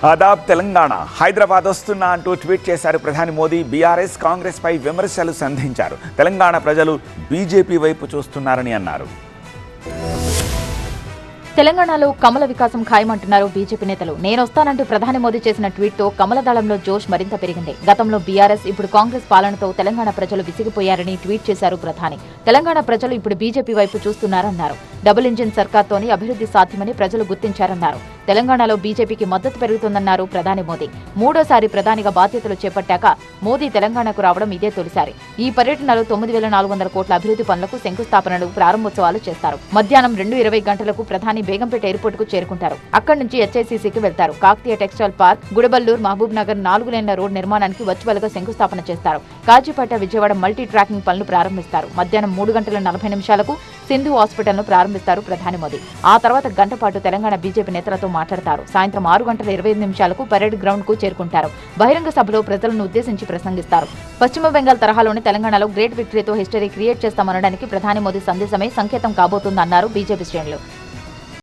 ఆదాబ్ తెలంగాణ హైదరాబాద్ వస్తున్నా అంటూ ట్వీట్ చేశారు ప్రధాని మోదీ. బీఆర్ఎస్ కాంగ్రెస్ పై విమర్శలు సంధించారు. తెలంగాణ ప్రజలు బీజేపీ వైపు చూస్తున్నారని అన్నారు. తెలంగాణలో కమల వికాసం ఖాయమంటున్నారు బీజేపీ నేతలు. నేనొస్తానంటూ ప్రధాని మోదీ చేసిన ట్వీట్తో కమల దళంలో జోష్ మరింత పెరిగింది. గతంలో బీఆర్ఎస్, ఇప్పుడు కాంగ్రెస్ పాలనతో తెలంగాణ ప్రజలు విసిగిపోయారని ట్వీట్ చేశారు ప్రధాని. తెలంగాణ ప్రజలు ఇప్పుడు బీజేపీ వైపు చూస్తున్నారన్నారు. డబుల్ ఇంజిన్ సర్కార్తోని అభివృద్ధి సాధ్యమని ప్రజలు గుర్తించారన్నారు. తెలంగాణలో బీజేపీకి మద్దతు పెరుగుతుందన్నారు ప్రధాని మోదీ. మూడోసారి ప్రధానిగా బాధ్యతలు చేపట్టాక మోదీ తెలంగాణకు రావడం ఇదే తొలిసారి. ఈ పర్యటనలో 9,400 కోట్ల అభివృద్ధి పనులకు శంకుస్థాపనలు, ప్రారంభోత్సవాలు చేస్తారు. మధ్యాహ్నం 2:20 గంటలకు ప్రధాని బేగంపేట ఎయిర్పోర్ట్ కు చేరుకుంటారు. అక్కడి నుంచి హెచ్ఐసిసికి వెళ్తారు. Kakatiya textile park, Gudebellur, Mahbubnagar 4 లేన్ల రోడ్ నిర్మాణానికి వర్చువల్ గా శంకుస్థాపన చేస్తారు. కాజీపేట, విజయవాడ మల్టీ ట్రాకింగ్ పనులు ప్రారంభిస్తారు. మధ్యాహ్నం 3:40 సింధు హాస్పిటల్ ను ప్రారంభిస్తారు ప్రధాని మోదీ. ఆ తర్వాత గంట పాటు తెలంగాణ బీజేపీ నేతలతో మాట్లాడతారు. సాయంత్రం 6:25 పరేడ్ గ్రౌండ్ కు చేరుకుంటారు. బహిరంగ సభలో ప్రజలను ఉద్దేశించి ప్రసంగిస్తారు. పశ్చిమ బెంగాల్ తరహాలోని తెలంగాణలో గ్రేట్ విక్టరీతో హిస్టరీ క్రియేట్ చేస్తామనడానికి ప్రధాని మోదీ సందేశమే సంకేతం కాబోతుందన్నారు బీజేపీ శ్రేణులు.